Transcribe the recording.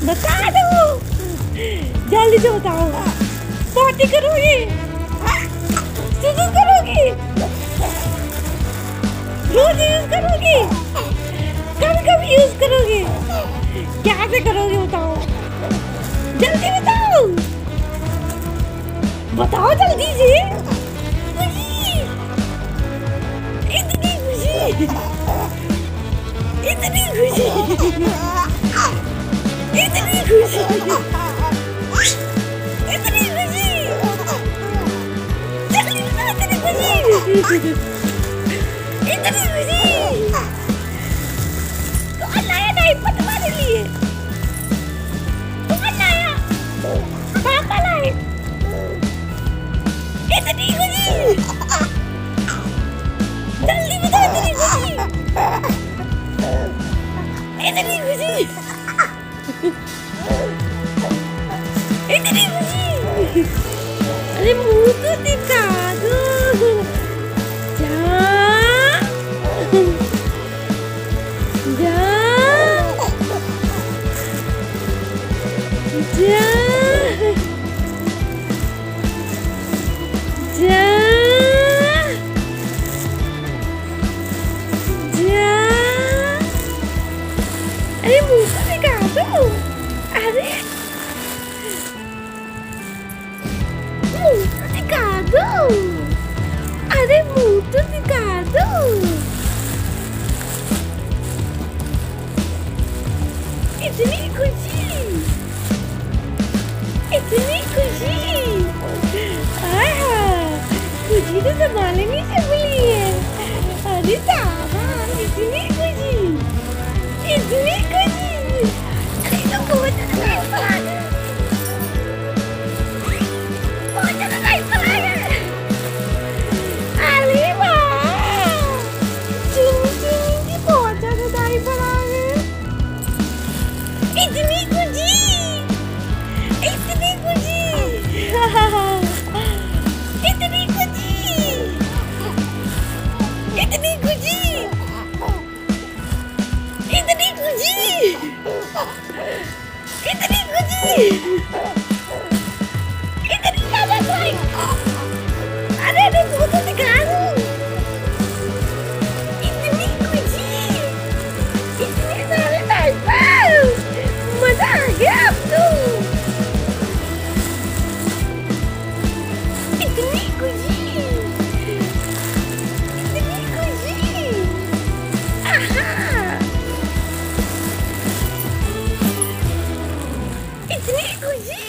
बता दो, जल्दी से बताओ। पॉटी करोगी, सुसु करोगी, रोज यूज करोगी, कभी कभी यूज करोगी, क्या से करोगी बताओ, जल्दी बताओ, बताओ जल्दी से। खुशी, इतनी खुशी, इतनी खुशी, इतनी खुशी, इतनी खुशी, जल्दी बताओ इतनी खुशी, इतनी खुशी। कौन लाया डायपर तुम्हारे लिए? कौन लाया? पापा लाए। इतनी खुशी, जल्दी बताओ इतनी खुशी, इतनी खुशी, इतनी खुशी। अरे मुंह तो दिखा दो। जा जा जा जा जा। अरे मुंह तो दिखा दो। अरे मुंह तो दिखा दो। अरे मुंह तो दिखा दो। इतनी खुशी, इतनी खुशी। खुशी तो संभालने नहीं संभली है। अरे साहबा, इतनी खुशी, इतनी खुशी। अरे तो बहुत ज्यादा डायपर आ गया, बहुत ज्यादा डायपर आ गया। अरे वाह, चीनी चीनी की बहुत ज्यादा डायपर आ गए। इतनी खुशी, इतनी खुशी, इतनी खुशी, इतनी खुशी, इतनी खुशी, इतनी खुशी, इतनी ज्यादा खुशी। अरे अरे वो तो दिखा दो। इतनी खुशी, इतने सारे डायपर, मजा आ गया अब तो। इतनी खुशी, इतनी खुशी। आहा, इतनी खुशी।